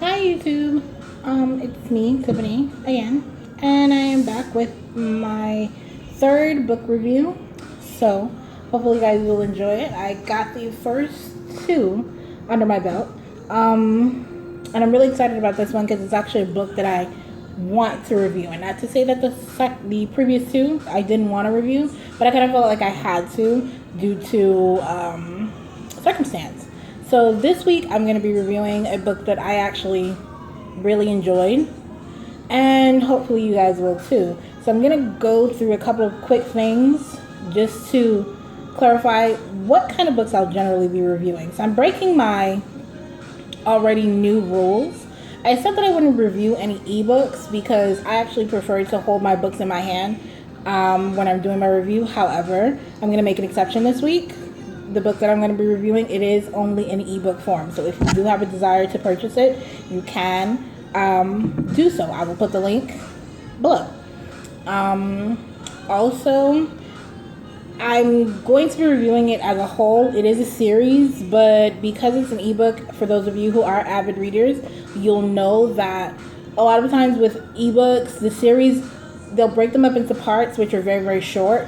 Hi YouTube. It's me, Tiffany, again, and I am back with my third book review. So hopefully you guys will enjoy it. I got the first two under my belt. And I'm really excited about this one because it's actually a book that I want to review. And not to say that the previous two I didn't want to review, but I kind of felt like I had to due to circumstance. So this week I'm going to be reviewing a book that I actually really enjoyed, and hopefully you guys will too. So I'm going to go through a couple of quick things just to clarify what kind of books I'll generally be reviewing. So I'm breaking my already new rules. I said that I wouldn't review any ebooks because I actually prefer to hold my books in my hand when I'm doing my review. However, I'm going to make an exception this week. The book that I'm going to be reviewing, it is only in ebook form. So if you do have a desire to purchase it, you can do so. I will put the link below. Also, I'm going to be reviewing it as a whole. It is a series, but because it's an ebook, for those of you who are avid readers, you'll know that a lot of times with ebooks, the series, they'll break them up into parts, which are very, very short.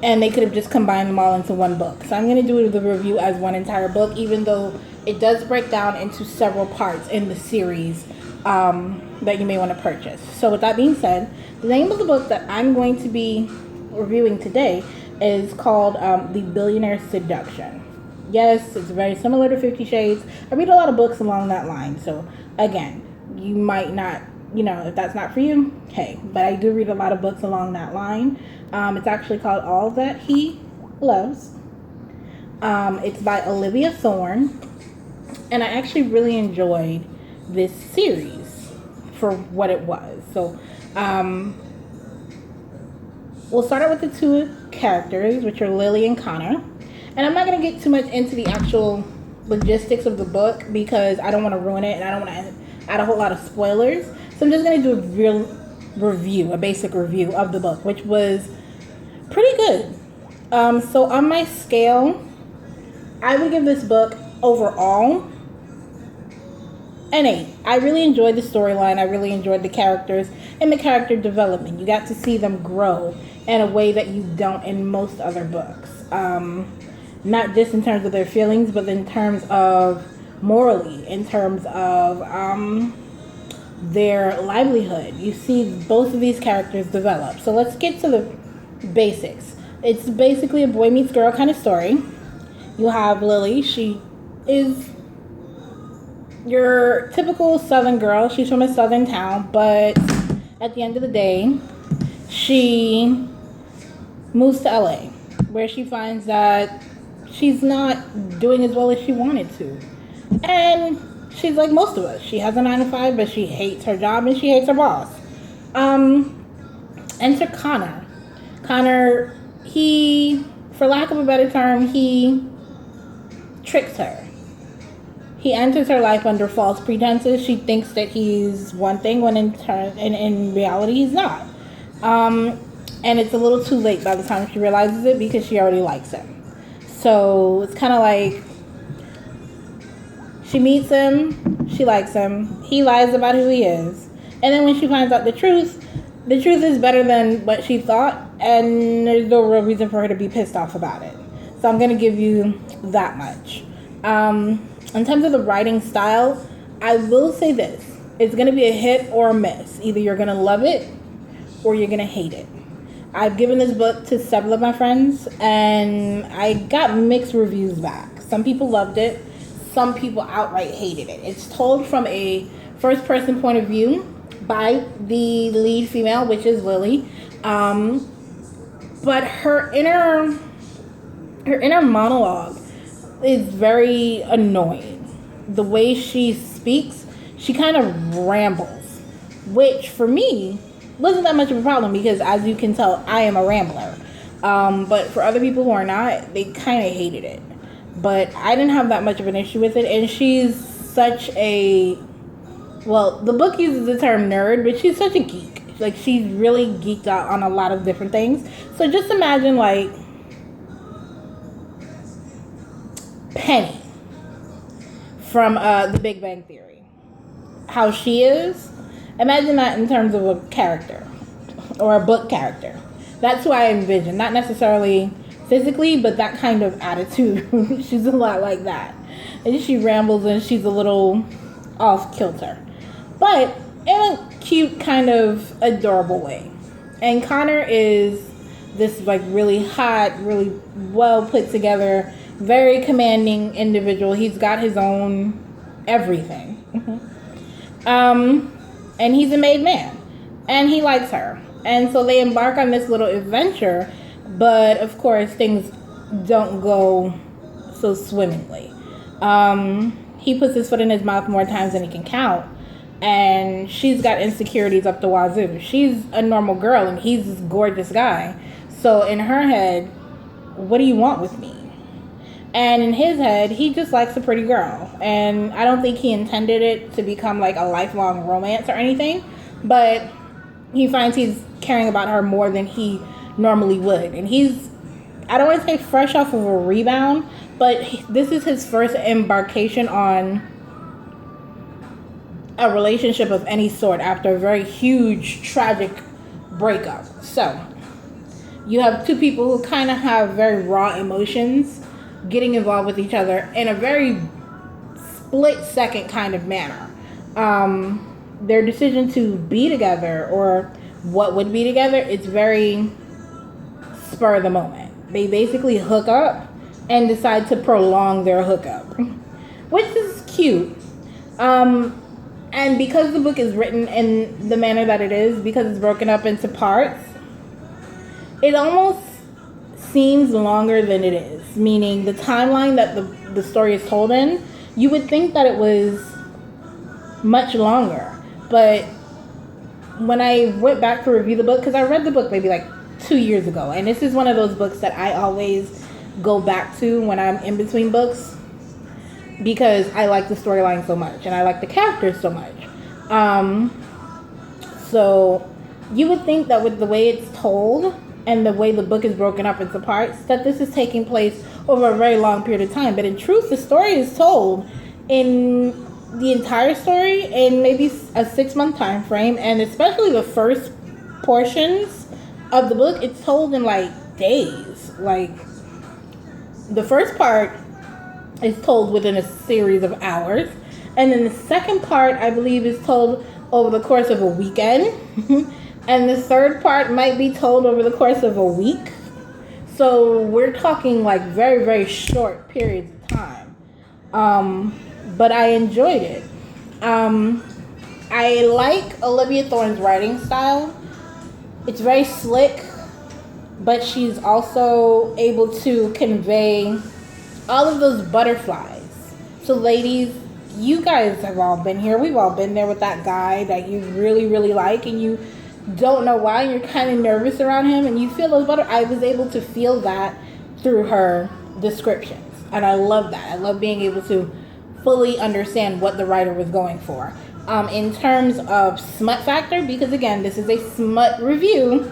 And they could have just combined them all into one book. So I'm going to do the review as one entire book, even though it does break down into several parts in the series that you may want to purchase. So with that being said, the name of the book that I'm going to be reviewing today is called The Billionaires Seduction. Yes, it's very similar to 50 Shades. I read a lot of books along that line. So again, you might not, if that's not for you, hey. But I do read a lot of books along that line. It's actually called All That He Loves. It's by Olivia Thorne. And I actually really enjoyed this series for what it was. So we'll start out with the two characters, which are Lily and Connor. And I'm not going to get too much into the actual logistics of the book because I don't want to ruin it and I don't want to add a whole lot of spoilers. So I'm just going to do a real review, a basic review of the book, which was pretty good. So on my scale, I would give this book overall an 8. I really enjoyed the storyline. I really enjoyed the characters and the character development. You got to see them grow in a way that you don't in most other books. Not just in terms of their feelings, but in terms of morally, in terms of their livelihood. You see both of these characters develop. So let's get to the basics. It's basically a boy meets girl kind of story. You have Lily. She is your typical southern girl. She's from a southern town, but at the end of the day, she moves to LA, where she finds that she's not doing as well as she wanted to. And she's like most of us. She has a 9-to-5, but she hates her job and she hates her boss. Enter Connor. Connor, he, for lack of a better term, he tricks her. He enters her life under false pretenses. She thinks that he's one thing when in reality he's not. And it's a little too late by the time she realizes it because she already likes him. So it's kind of like she meets him, she likes him, he lies about who he is. And then when she finds out the truth is better than what she thought, and there's no real reason for her to be pissed off about it. So I'm going to give you that much. In terms of the writing style, I will say this. It's going to be a hit or a miss. Either you're going to love it or you're going to hate it. I've given this book to several of my friends, and I got mixed reviews back. Some people loved it. Some people outright hated it. It's told from a first-person point of view by the lead female, which is Lily. But her inner monologue is very annoying. The way she speaks, she kind of rambles, which for me wasn't that much of a problem because, as you can tell, I am a rambler. But for other people who are not, they kind of hated it. But I didn't have that much of an issue with it, and she's such a, well, the book uses the term nerd, but she's such a geek. Like, she's really geeked out on a lot of different things. So just imagine, like, Penny from The Big Bang Theory. how she is, imagine that in terms of a character or a book character. That's who I envision. Not necessarily physically, but that kind of attitude. She's a lot like that. And she rambles and she's a little off kilter. But in a cute, kind of adorable way. And Connor is this like really hot, really well put together, very commanding individual. He's got his own everything. And he's a made man. And he likes her. And so they embark on this little adventure, but of course things don't go so swimmingly. He puts his foot in his mouth more times than he can count, and she's got insecurities up the wazoo. She's a normal girl, and he's this gorgeous guy. So in her head, what do you want with me? And in his head, he just likes a pretty girl. And I don't think he intended it to become like a lifelong romance or anything, but he finds he's caring about her more than he normally would. And he's, I don't want to say fresh off of a rebound, but this is his first embarkation on a relationship of any sort after a very huge, tragic breakup. So you have two people who kind of have very raw emotions getting involved with each other in a very split second kind of manner. Their decision to be together, or what would be together, it's very spur of the moment. They basically hook up and decide to prolong their hookup, which is cute. And because the book is written in the manner that it is, because it's broken up into parts, it almost seems longer than it is. Meaning the timeline that the story is told in, you would think that it was much longer. But when I went back to review the book, because I read the book maybe like 2 years ago, and this is one of those books that I always go back to when I'm in between books, because I like the storyline so much and I like the characters so much. So you would think that with the way it's told and the way the book is broken up into parts, that this is taking place over a very long period of time. But in truth, the story is told in the entire story in maybe a 6-month time frame, and especially the first portions of the book, it's told in like days. Like the first part is told within a series of hours, and then the second part, I believe, is told over the course of a weekend. And the third part might be told over the course of a week. So we're talking like very, very short periods of time. But I enjoyed it. I like Olivia Thorne's writing style. It's very slick, but she's also able to convey all of those butterflies. So ladies, you guys have all been here. We've all been there with that guy that you really, really like, and you don't know why, and you're kind of nervous around him, and you feel those I was able to feel that through her descriptions, and I love that. I love being able to fully understand what the writer was going for. In terms of smut factor, because again, this is a smut review,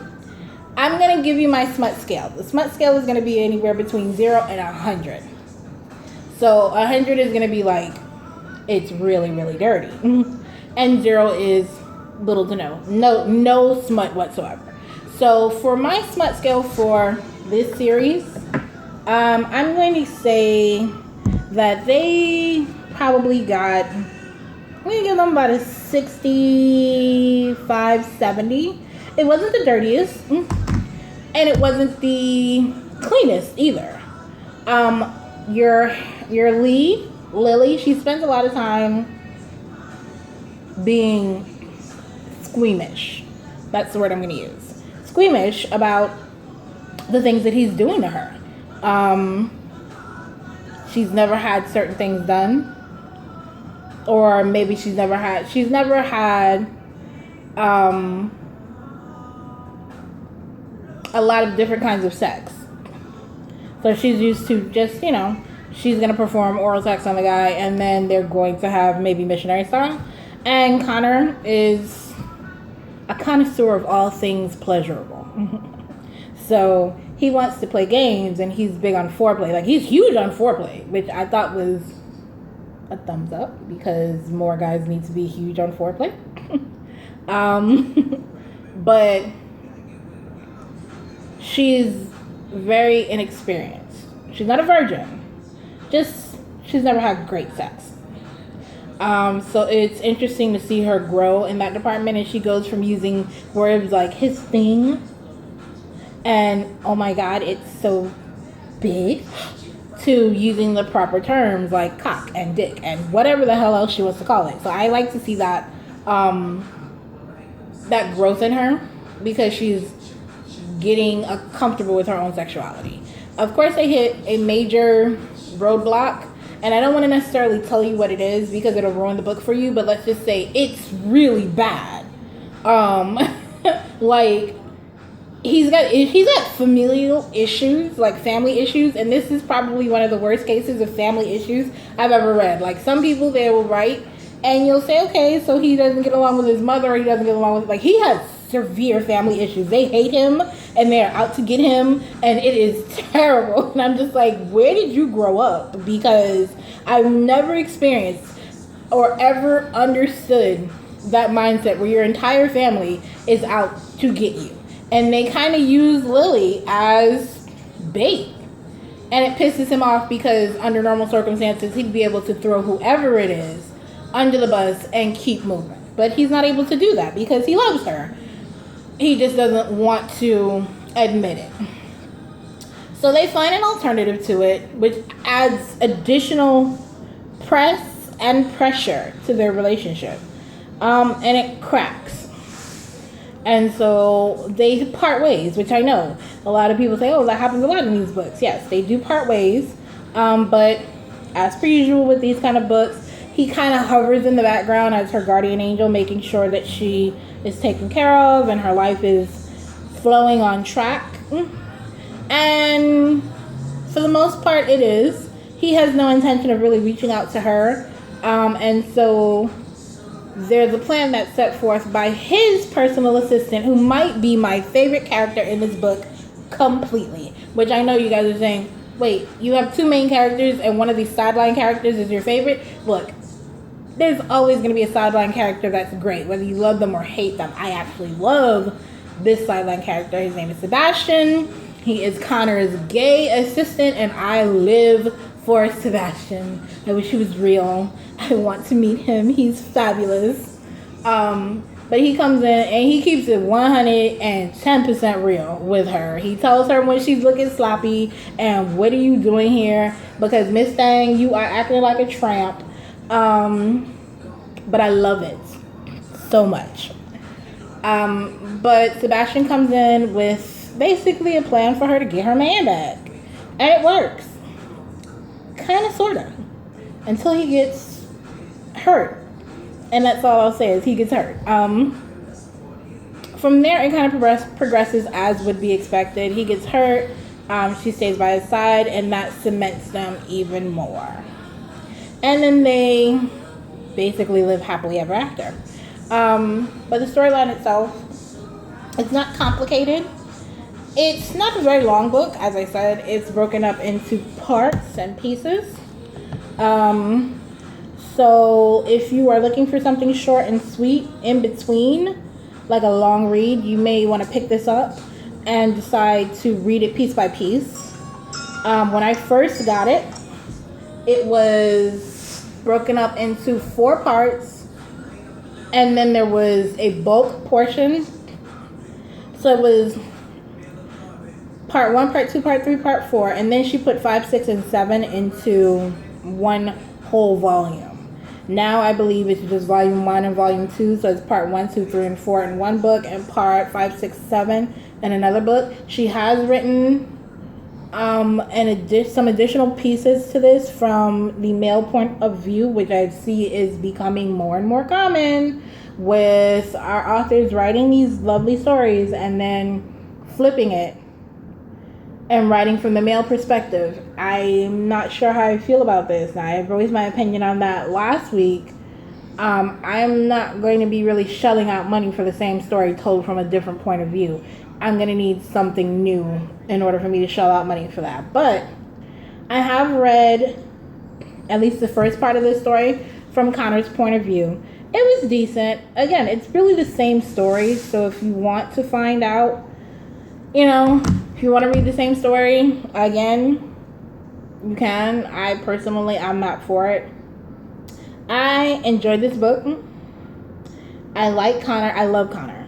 I'm going to give you my smut scale. The smut scale is going to be anywhere between 0 and 100. So 100 is going to be like, it's really, really dirty. And 0 is little to no smut whatsoever. So for my smut scale for this series, I'm going to say that they probably got, I'm going to give them about a 65, 70. It wasn't the dirtiest, and it wasn't the cleanest either. Your lead, Lily, she spends a lot of time being squeamish. That's the word I'm going to use. Squeamish about the things that he's doing to her. She's never had certain things done, or maybe she's never had a lot of different kinds of sex. So she's used to just, she's going to perform oral sex on the guy, and then they're going to have maybe missionary style. And Connor is a connoisseur of all things pleasurable. So he wants to play games, and he's big on foreplay. Like, he's huge on foreplay, which I thought was a thumbs up because more guys need to be huge on foreplay. But she's very inexperienced. She's not a virgin. Just she's never had great sex. So it's interesting to see her grow in that department, and she goes from using words like his thing and oh my god, it's so big, to using the proper terms like cock and dick and whatever the hell else she wants to call it. So I like to see that that growth in her because she's getting comfortable with her own sexuality. Of course, they hit a major roadblock, and I don't want to necessarily tell you what it is because it'll ruin the book for you, but let's just say it's really bad. Like, he's got familial issues, like family issues, and this is probably one of the worst cases of family issues I've ever read. Like, some people, they will write and you'll say, okay, so he doesn't get along with his mother, or he doesn't get along with, like, he has severe family issues. They hate him and they're out to get him, and it is terrible. And I'm just like, where did you grow up? Because I've never experienced or ever understood that mindset where your entire family is out to get you. And they kind of use Lily as bait. And it pisses him off because under normal circumstances, he'd be able to throw whoever it is under the bus and keep moving. But he's not able to do that because he loves her. He just doesn't want to admit it. So they find an alternative to it, which adds additional press and pressure to their relationship. And it cracks. And so they part ways, which I know a lot of people say, oh, that happens a lot in these books. Yes, they do part ways. But as per usual with these kind of books, he kind of hovers in the background as her guardian angel, making sure that she is taken care of and her life is flowing on track. And for the most part, it is. He has no intention of really reaching out to her. And so there's a plan that's set forth by his personal assistant, who might be my favorite character in this book completely. Which I know you guys are saying, wait, you have two main characters and one of these sideline characters is your favorite? Look, there's always going to be a sideline character that's great, whether you love them or hate them. I actually love this sideline character. His name is Sebastian. He is Connor's gay assistant, and I live for Sebastian. I wish he was real. I want to meet him. He's fabulous. But he comes in and he keeps it 110% real with her. He tells her when she's looking sloppy and what are you doing here? Because Miss Thang, you are acting like a tramp. But I love it so much. But Sebastian comes in with basically a plan for her to get her man back. And it works. Kind of, sort of. Until he gets hurt. And that's all I'll say is he gets hurt. From there, it kind of progresses as would be expected. He gets hurt. She stays by his side. And that cements them even more. And then they basically live happily ever after. But the storyline itself, it's not complicated. It's not a very long book. As I said, it's broken up into parts and pieces. So if you are looking for something short and sweet in between, like a long read, you may want to pick this up and decide to read it piece by piece. When I first got it, it was broken up into 4 parts, and then there was a bulk portion. So it was part 1, part 2, part 3, part 4, and then she put 5, 6, and 7 into one whole volume. Now I believe it's just volume 1 and volume 2, so it's part 1, 2, 3, and 4 in one book, and part 5, 6, 7 in another book. She has written some additional pieces to this from the male point of view, which I see is becoming more and more common with our authors writing these lovely stories and then flipping it and writing from the male perspective. I'm not sure how I feel about this. Now, I voiced my opinion on that last week. I'm not going to be really shelling out money for the same story told from a different point of view. I'm going to need something new in order for me to shell out money for that. But I have read at least the first part of the story, from Connor's point of view. It was decent. Again, it's really the same story, so if you want to find out, if you want to read the same story again, you can. I'm not for it. I enjoyed this book. I like Connor. I love Connor.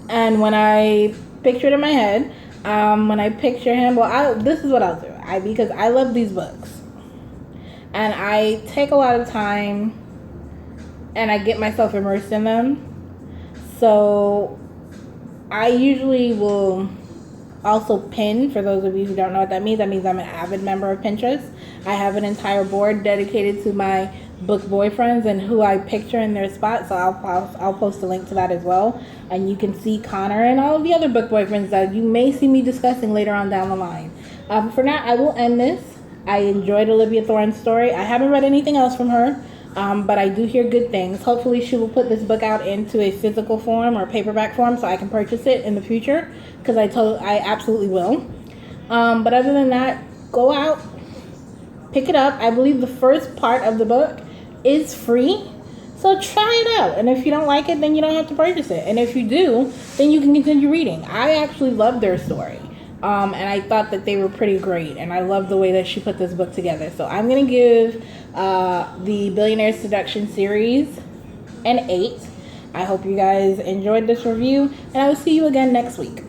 And when I picture it in my head, when I picture him, this is what I'll do. Because I love these books. And I take a lot of time and I get myself immersed in them. So I usually will also pin. For those of you who don't know what that means I'm an avid member of Pinterest. I have an entire board dedicated to my book boyfriends and who I picture in their spot. So I'll post a link to that as well. And you can see Connor and all of the other book boyfriends that you may see me discussing later on down the line. For now, I will end this. I enjoyed Olivia Thorne's story. I haven't read anything else from her. But I do hear good things. Hopefully she will put this book out into a physical form or paperback form so I can purchase it in the future, because I absolutely will. But other than that, go out, pick it up. I believe the first part of the book is free, so try it out. And if you don't like it, then you don't have to purchase it. And if you do, then you can continue reading. I actually loved their story. And I thought that they were pretty great, and I love the way that she put this book together. So I'm going to give the Billionaires Seduction series an 8. I hope you guys enjoyed this review, and I will see you again next week.